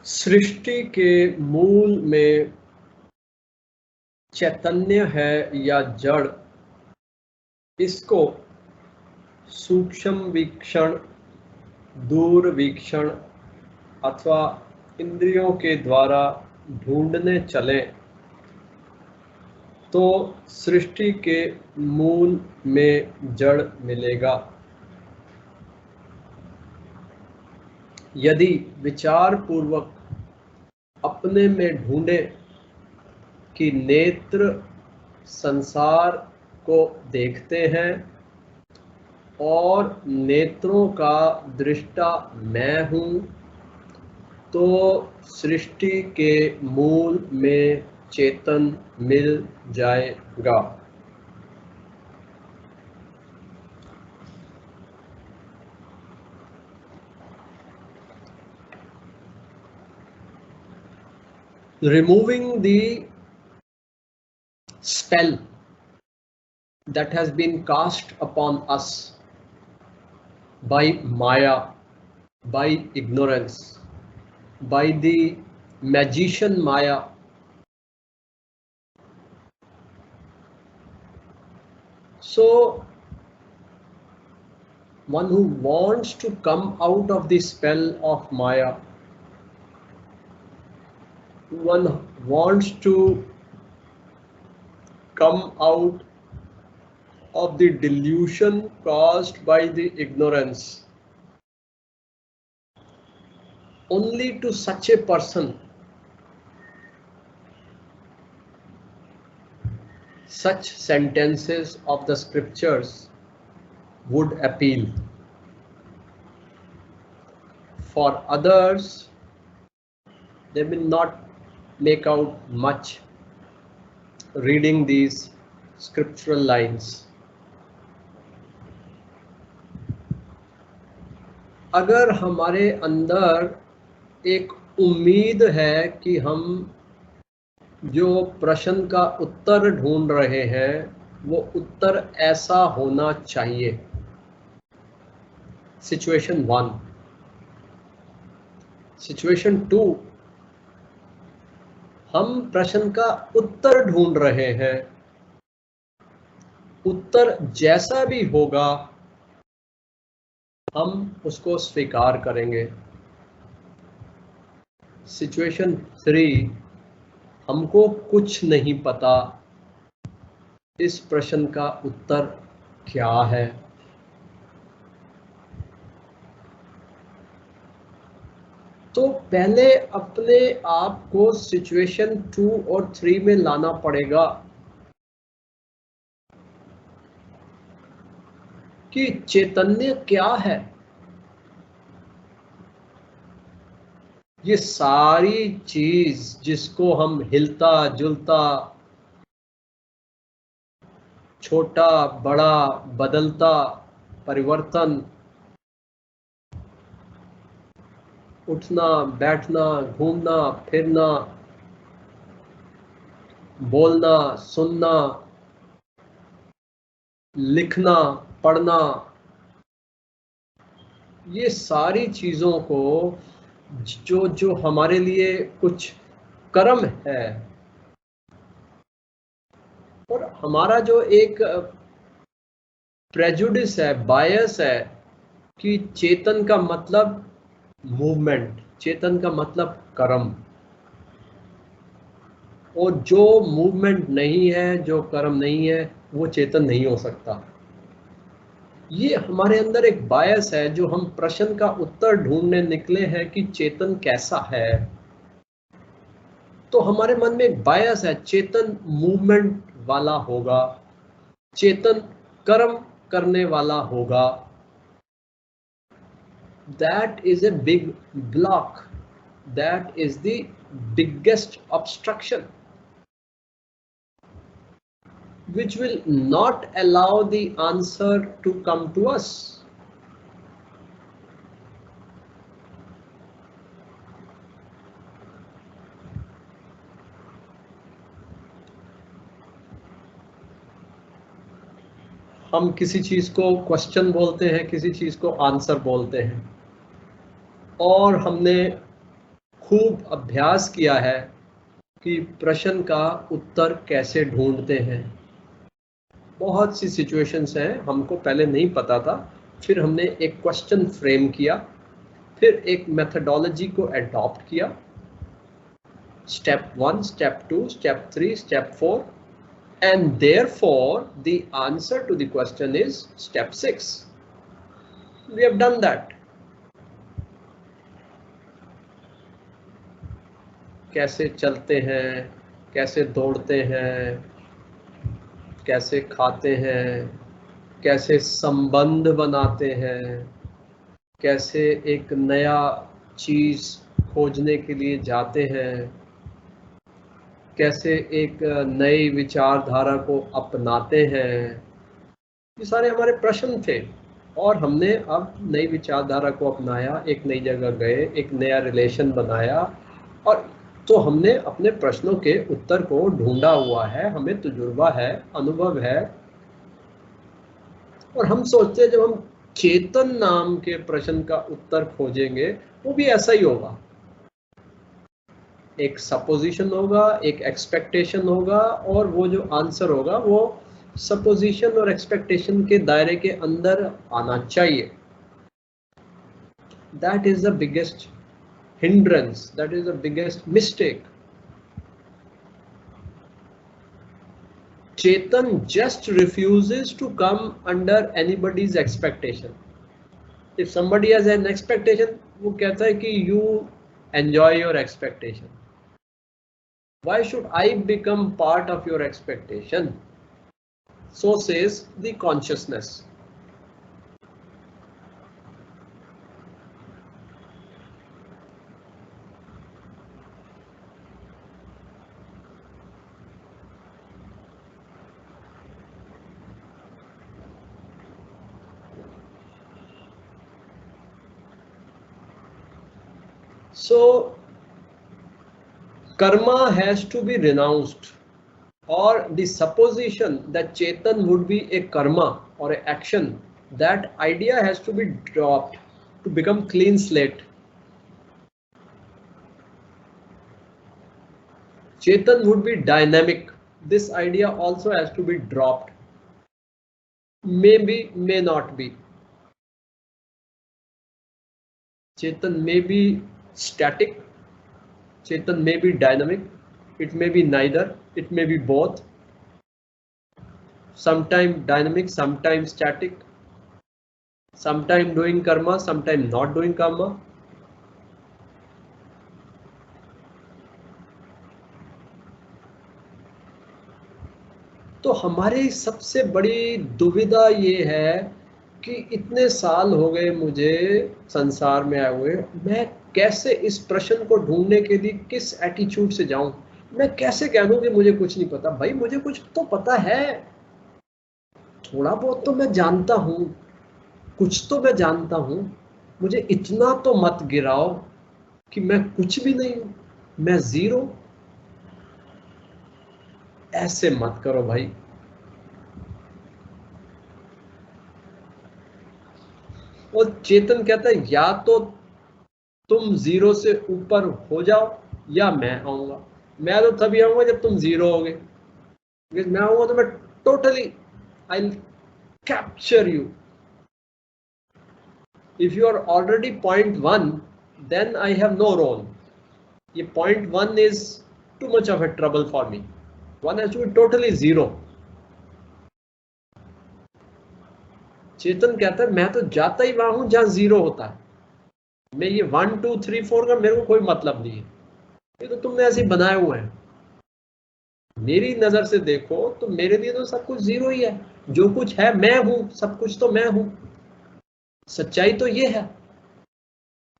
सृष्टि के मूल में चैतन्य है या जड़, इसको सूक्ष्म वीक्षण, दूर वीक्षण अथवा इंद्रियों के द्वारा ढूंढने चले तो सृष्टि के मूल में जड़ मिलेगा। यदि विचार पूर्वक अपने में ढूंढे कि नेत्र संसार को देखते हैं और नेत्रों का दृष्टा मैं हूँ, तो सृष्टि के मूल में चेतन मिल जाएगा। Removing the spell that has been cast upon us by Maya, by ignorance, by the magician Maya. So one who wants to come out of the spell of Maya, one wants to come out of the delusion caused by the ignorance, only to such a person such sentences of the scriptures would appeal. For others, they will not make out much reading these scriptural lines. अगर हमारे अंदर एक उम्मीद है कि हम जो प्रश्न का उत्तर ढूंढ रहे हैं वो उत्तर ऐसा होना चाहिए। सिचुएशन 1। सिचुएशन 2, हम प्रश्न का उत्तर ढूंढ रहे हैं, उत्तर जैसा भी होगा हम उसको स्वीकार करेंगे। सिचुएशन 3, हमको कुछ नहीं पता इस प्रश्न का उत्तर क्या है। तो पहले अपने आप को सिचुएशन 2 और 3 में लाना पड़ेगा कि चैतन्य क्या है। ये सारी चीज जिसको हम हिलता जुलता, छोटा बड़ा, बदलता, परिवर्तन, उठना बैठना, घूमना फिरना, बोलना सुनना, लिखना पढ़ना, ये सारी चीजों को जो हमारे लिए कुछ कर्म है और हमारा जो एक प्रेजुडिस है, बायस है कि चेतन का मतलब मूवमेंट, चेतन का मतलब कर्म, और जो मूवमेंट नहीं है, जो कर्म नहीं है, वो चेतन नहीं हो सकता। ये हमारे अंदर एक बायस है जो हम प्रश्न का उत्तर ढूंढने निकले हैं कि चेतन कैसा है। तो हमारे मन में एक बायस है, चेतन मूवमेंट वाला होगा, चेतन कर्म करने वाला होगा। That is a big block. That is the biggest obstruction, which will not allow the answer to come to us. हम किसी चीज को क्वेश्चन बोलते हैं, किसी चीज को आंसर बोलते हैं, और हमने खूब अभ्यास किया है कि प्रश्न का उत्तर कैसे ढूंढते हैं। बहुत सी सिचुएशंस हैं, हमको पहले नहीं पता था, फिर हमने एक क्वेश्चन फ्रेम किया, फिर एक मेथडोलॉजी को अडॉप्ट किया, step 1, step 2, step 3, step 4, and therefore the answer to the question is step 6. We have done that. कैसे चलते हैं, कैसे दौड़ते हैं, कैसे खाते हैं, कैसे संबंध बनाते हैं, कैसे एक नया चीज खोजने के लिए जाते हैं, कैसे एक नई विचारधारा को अपनाते हैं। ये सारे हमारे प्रश्न थे और हमने अब नई विचारधारा को अपनाया, एक नई जगह गए, एक नया रिलेशन बनाया और तो हमने अपने प्रश्नों के उत्तर को ढूंढा हुआ है, हमें तजुर्बा है, अनुभव है। और हम सोचते हैं जब हम चेतन नाम के प्रश्न का उत्तर खोजेंगे वो भी ऐसा ही होगा, एक सपोजिशन होगा, एक एक्सपेक्टेशन होगा और वो जो आंसर होगा वो सपोजिशन और एक्सपेक्टेशन के दायरे के अंदर आना चाहिए। That is the biggest hindrance, that is the biggest mistake. Chetan just refuses to come under anybody's expectation. If somebody has an expectation, वो कहता है कि you enjoy your expectation. Why should I become part of your expectation? So says the consciousness. So karma has to be renounced, or the supposition that Chetan would be a karma or an action, that idea has to be dropped to become clean slate. Chetan would be dynamic. This idea also has to be dropped. Maybe, may not be. Chetan may be static. Chetan may be dynamic. It may be neither. It may be both. Sometime dynamic, sometime static. Sometime doing karma, sometime not doing karma. तो हमारी सबसे बड़ी दुविधा ये है कि इतने साल हो गए मुझे संसार में आए हुए, मैं कैसे इस प्रश्न को ढूंढने के लिए किस एटीट्यूड से जाऊं? मैं कैसे कह दूं कि मुझे कुछ नहीं पता? भाई मुझे कुछ तो पता है, थोड़ा बहुत तो मैं जानता हूं, कुछ तो मैं जानता हूं। मुझे इतना तो मत गिराओ कि मैं कुछ भी नहीं हूं, मैं जीरो। ऐसे मत करो भाई। और चेतन कहता है या तो तुम जीरो से ऊपर हो जाओ या मैं आऊंगा। मैं तो तभी आऊंगा जब तुम जीरो होगे। मैं आऊंगा तो मैं totally I will capture you. If you are already 0.1 then I have no role. ये 0.1 is too much of a trouble for me. One has to be totally zero. Chetan कहता है मैं तो जाता ही वहां हूं जहां जीरो होता है। मैं ये 1 2 3 4 का मेरे को कोई मतलब नहीं है, ये तो तुमने ऐसे बनाए हुए हैं। मेरी नजर से देखो तो मेरे लिए तो सब कुछ जीरो ही है। जो कुछ है मैं हूं, सब कुछ तो मैं हूं। सच्चाई तो ये है।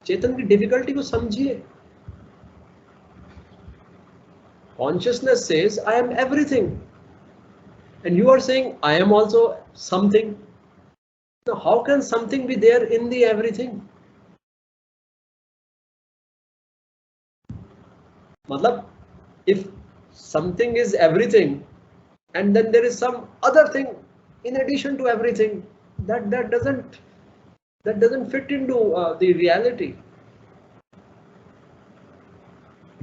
चेतन की डिफिकल्टी को समझिए। Consciousness says I am everything and you are saying I am also something. Now how can something be there in the everything? मतलब if something is everything and then there is some other thing in addition to everything, that doesn't fit into the reality.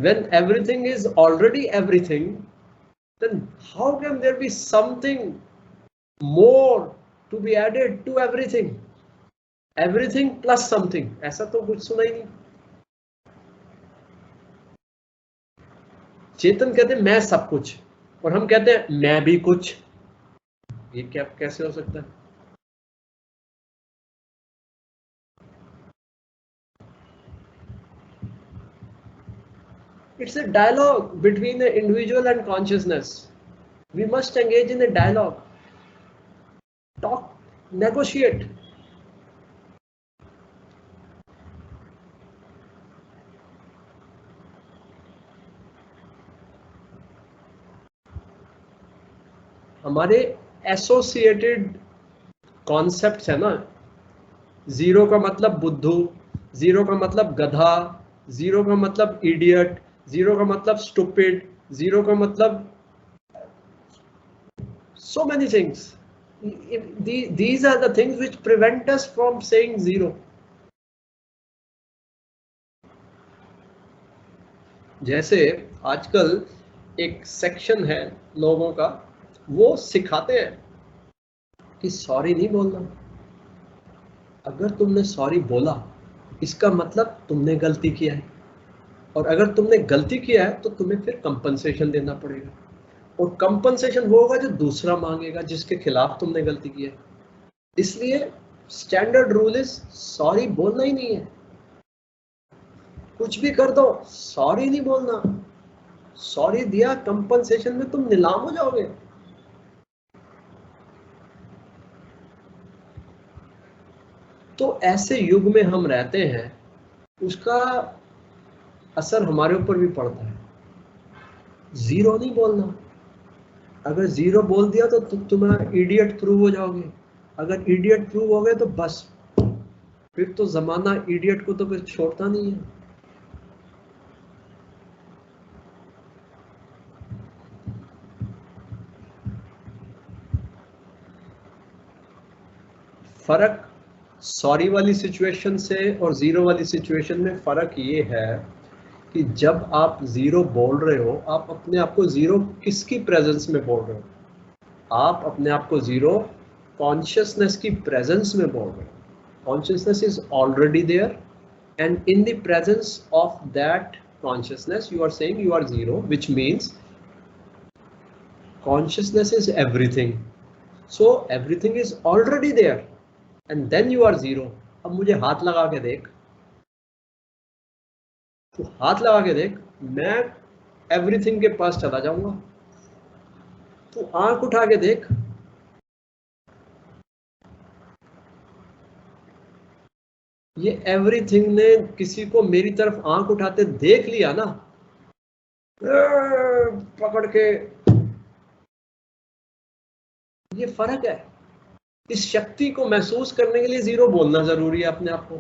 When everything is already everything, then how can there be something more to be added to everything? Everything plus something, ऐसा तो कुछ सुना ही नहीं। चेतन कहते हैं मैं सब कुछ, और हम कहते हैं मैं भी कुछ। ये क्या कैसे हो सकता है? It's a dialogue between the individual and consciousness. We must engage in a dialogue. Talk, negotiate. हमारे एसोसिएटेड कॉन्सेप्ट्स है ना, जीरो का मतलब बुद्धू, जीरो का मतलब गधा, जीरो का मतलब इडियट, जीरो का मतलब स्टूपिड, जीरो का मतलब so many things. These are the things which prevent us from saying zero. जैसे आजकल एक सेक्शन है लोगों का, वो सिखाते हैं कि सॉरी नहीं बोलना। अगर तुमने सॉरी बोला, इसका मतलब तुमने गलती किया है, और अगर तुमने गलती किया है तो तुम्हें फिर कंपनसेशन देना पड़ेगा, और कंपनसेशन वो होगा जो दूसरा मांगेगा जिसके खिलाफ तुमने गलती की है। इसलिए स्टैंडर्ड रूल इज सॉरी बोलना ही नहीं है। कुछ भी कर दो, सॉरी नहीं बोलना। सॉरी दिया, कंपनसेशन में तुम नीलाम हो जाओगे। तो ऐसे युग में हम रहते हैं, उसका असर हमारे ऊपर भी पड़ता है। जीरो नहीं बोलना। अगर जीरो बोल दिया तो तुम्हारा इडियट प्रूव हो जाओगे। अगर इडियट प्रूव हो गए तो बस फिर तो जमाना इडियट को तो फिर छोड़ता नहीं है। फर्क सॉरी वाली सिचुएशन से और जीरो वाली सिचुएशन में फर्क ये है कि जब आप जीरो बोल रहे हो, आप अपने आप को जीरो किसकी प्रेजेंस में बोल रहे हो? आप अपने आप को जीरो कॉन्शियसनेस की प्रेजेंस में बोल रहे हो। Consciousness is already there, and in the presence of that consciousness you are saying you are zero, which means consciousness is everything, so everything is already there and then you are zero. अब मुझे हाथ लगा के देख, तो हाथ लगा के देख, मैं एवरीथिंग के पास चला जाऊंगा। तो आंख उठा के देख, ये एवरीथिंग ने किसी को मेरी तरफ आंख उठाते देख लिया ना, पकड़ के, ये फर्क है। इस शक्ति को महसूस करने के लिए जीरो बोलना जरूरी है अपने आप को।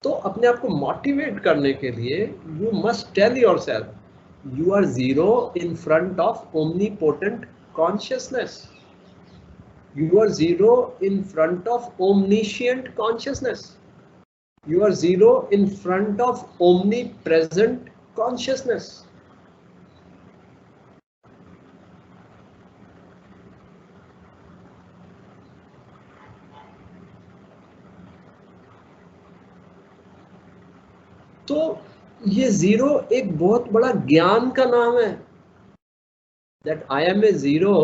तो अपने आप को मोटिवेट करने के लिए you must tell yourself you are zero in front of omnipotent consciousness, you are zero in front of omniscient consciousness, you are zero in front of omnipresent consciousness. तो ये जीरो एक बहुत बड़ा ज्ञान का नाम है। That I am a zero,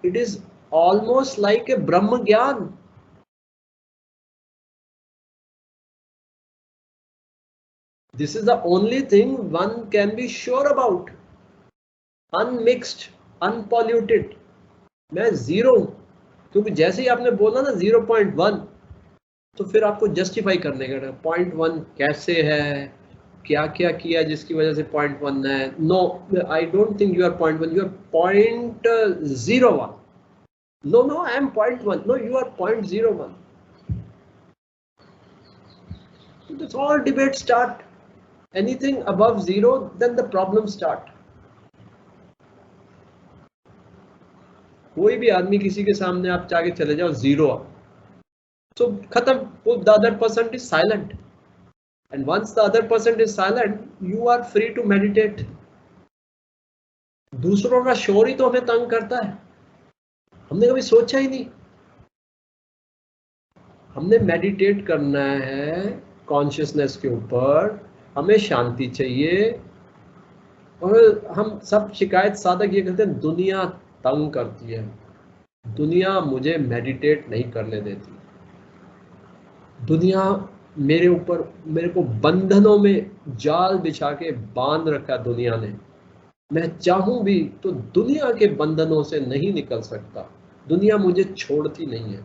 it is almost like a ब्रह्म ज्ञान। This is the only thing one can be sure about, unmixed, unpolluted। मैं जीरो हूं, क्योंकि जैसे ही आपने बोला ना 0.1, तो फिर आपको जस्टिफाई करने का 0.1 कैसे है, क्या क्या किया जिसकी वजह से 0.1 है। No, I don't think you are 0.1, you are 0.01। No no, I am 0.1, no you are 0.01। That's all debate start. Anything above zero, then the problem start. कोई भी आदमी किसी के सामने आप जाके चले जाओ जीरो, तो खत्म, वो the other person is silent, And once the other person is silent, you are free to meditate. दूसरों का शोर ही तो हमें तंग करता है, हमने कभी सोचा ही नहीं। हमने मेडिटेट करना है कॉन्शियसनेस के ऊपर, हमें शांति चाहिए, और हम सब शिकायत साधक ये कहते हैं दुनिया तंग करती है, दुनिया मुझे मेडिटेट नहीं करने देती, दुनिया मेरे ऊपर, मेरे को बंधनों में जाल बिछा के बांध रखा दुनिया ने, मैं चाहूं भी तो दुनिया के बंधनों से नहीं निकल सकता, दुनिया मुझे छोड़ती नहीं है।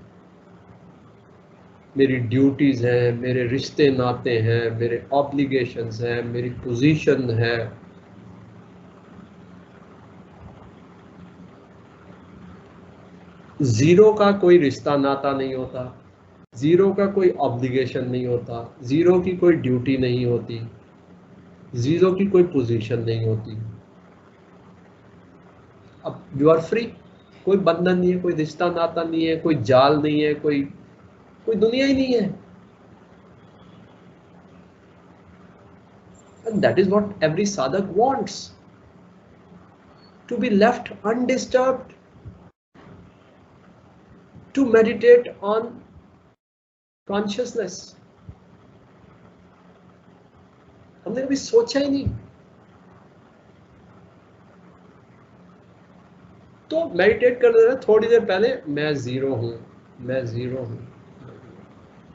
मेरी ड्यूटीज हैं, मेरे रिश्ते नाते हैं, मेरे ऑब्लिगेशंस हैं, मेरी पोजीशन है। जीरो का कोई रिश्ता नाता नहीं होता, जीरो का कोई ऑब्लिगेशन नहीं होता, जीरो की कोई ड्यूटी नहीं होती, जीरो की कोई पोजीशन नहीं होती। अब यू आर फ्री, कोई बंधन नहीं है, कोई रिश्ता नाता नहीं है, कोई जाल नहीं है, कोई दुनिया ही नहीं है। And that is what every sadhak wants, to be left undisturbed, to meditate on consciousness. हमने कभी सोचा ही नहीं। तो मेडिटेट कर रहे, थोड़ी देर पहले मैं जीरो हूं, मैं जीरो हूं,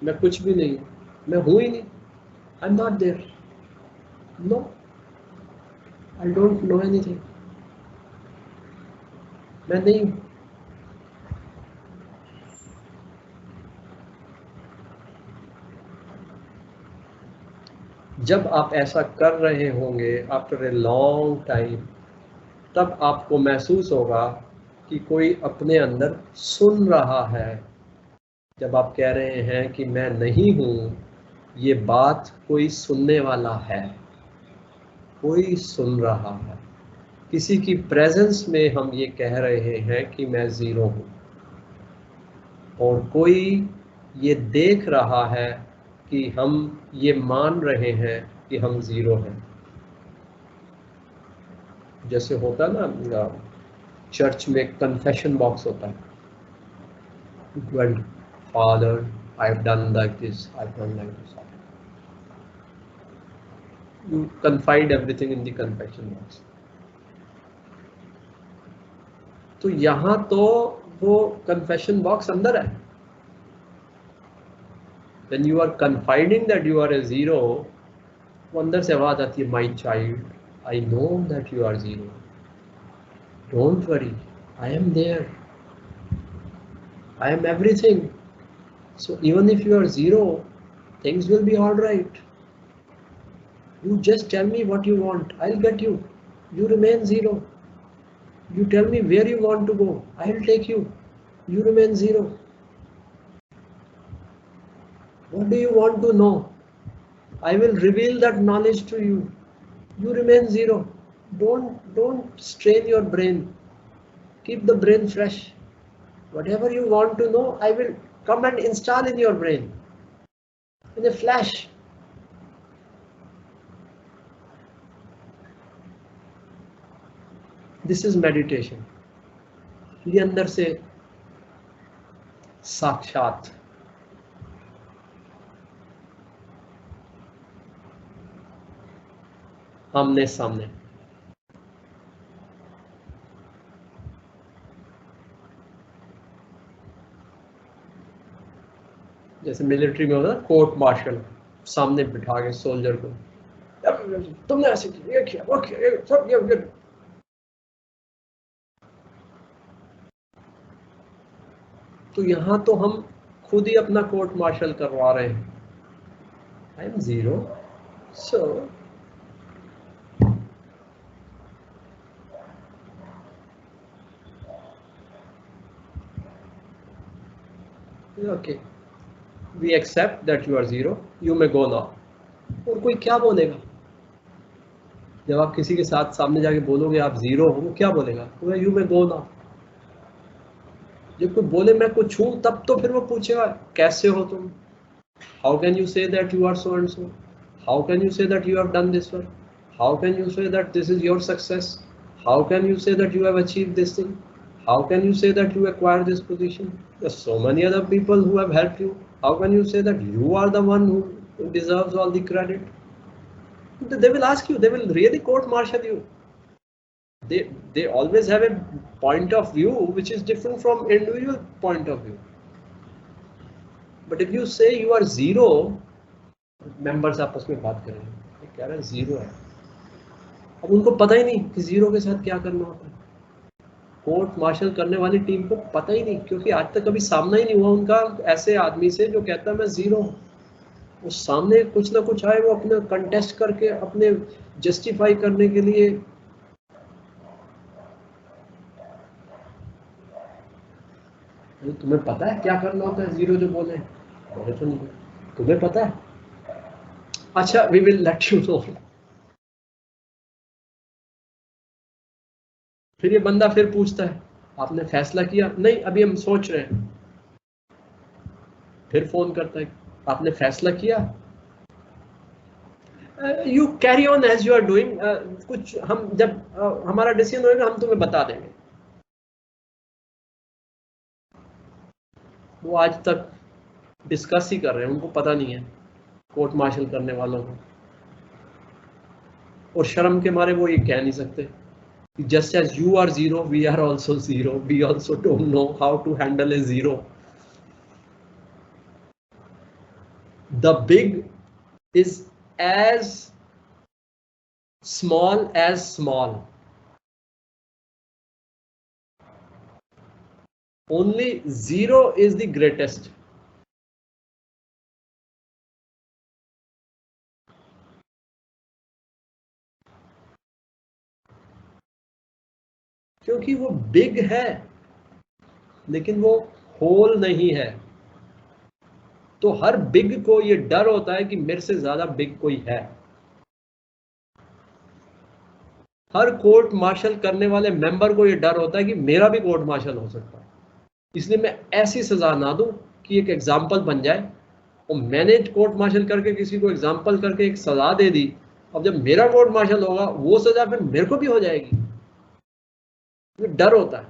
मैं कुछ भी नहीं, मैं हूं ही नहीं, I am not there, no, I don't know anything, मैं नहीं हूं। जब आप ऐसा कर रहे होंगे आफ्टर ए लॉन्ग टाइम, तब आपको महसूस होगा कि कोई अपने अंदर सुन रहा है। जब आप कह रहे हैं कि मैं नहीं हूं, ये बात कोई सुनने वाला है, कोई सुन रहा है। किसी की प्रेजेंस में हम ये कह रहे हैं कि मैं जीरो हूं, और कोई ये देख रहा है कि हम ये मान रहे हैं कि हम जीरो हैं। जैसे होता ना चर्च में कन्फेशन बॉक्स होता है, father I have done like this, I have done like this, you confide everything in the confession box. तो यहां तो वो कन्फेशन बॉक्स अंदर है। When you are confiding that you are a zero, वो अंदर से आवाज आती है, my child, I know that you are zero. Don't worry, I am there. I am everything. So even if you are zero, things will be all right. You just tell me what you want, I'll get you. You remain zero. You tell me where you want to go, I'll take you. You remain zero. What do you want to know? I will reveal that knowledge to you. You remain zero. Don't strain your brain. Keep the brain fresh. Whatever you want to know, I will come and install in your brain in a flash. This is meditation. ये अंदर से साक्षात, आमने सामने। जैसे military में होता है कोर्ट मार्शल, सामने बिठा के सोल्जर को, तुमने ऐसे किया, ये किया, वो किया, सब ये। तो यहां तो हम खुद ही अपना कोर्ट मार्शल करवा रहे हैं। I am zero, so okay, we accept that you are zero, you may go now. और कोई क्या बोलेगा? जब आप किसी के साथ सामने जाके बोलोगे आप जीरो हो, वो क्या बोलेगा? You may go now. जब कोई बोले मैं कुछ हूं, तब तो फिर वो पूछेगा कैसे हो तुम, how can you say that you are so and so, How can you say that you have done this work? How can you say that this is your success? How can you say that you have achieved this thing? How can you say that you acquired this position? There's so many other people who have helped you. How can you say that you are the one who deserves all the credit? They will ask you, they will really court martial you. They always have a point of view which is different from individual point of view. But if you say you are zero, members आपस में बात करेंगे, कह रहे हैं zero है, अब उनको पता ही नहीं कि जीरो के साथ क्या करना होता है। कोर्ट मार्शल करने वाली टीम को पता ही नहीं, क्योंकि आज तक कभी सामना ही नहीं हुआ उनका ऐसे आदमी से जो कहता है मैं जीरो हूँ। वो सामने कुछ ना कुछ आए, वो अपने कंटेस्ट करके अपने जस्टिफाई करने के लिए तुम्हें पता है क्या करना होता है जीरो जो बोले, बोले तो नहीं तुम्हें पता है, अच्छा we will let you know. फिर ये बंदा फिर पूछता है आपने फैसला किया? नहीं अभी हम सोच रहे हैं। फिर फोन करता है आपने फैसला किया? You carry on as you are doing, कुछ हम जब हमारा डिसीजन होगा हम तुम्हें बता देंगे। वो आज तक डिस्कस ही कर रहे हैं, उनको पता नहीं है कोर्ट मार्शल करने वालों को, और शर्म के मारे वो ये कह नहीं सकते just as you are zero we are also zero, we also don't know how to handle a zero. The big is as small as small, only zero is the greatest. क्योंकि वो बिग है लेकिन वो whole नहीं है। तो हर big को ये डर होता है कि मेरे से ज्यादा बिग कोई है। हर कोर्ट मार्शल करने वाले मेंबर को ये डर होता है कि मेरा भी कोर्ट मार्शल हो सकता है, इसलिए मैं ऐसी सजा ना दूं कि एक एग्जाम्पल बन जाए। और मैंने कोर्ट मार्शल करके किसी को एग्जाम्पल करके एक सजा दे दी, अब जब मेरा कोर्ट मार्शल होगा वो सजा फिर मेरे को भी हो जाएगी, डर होता है।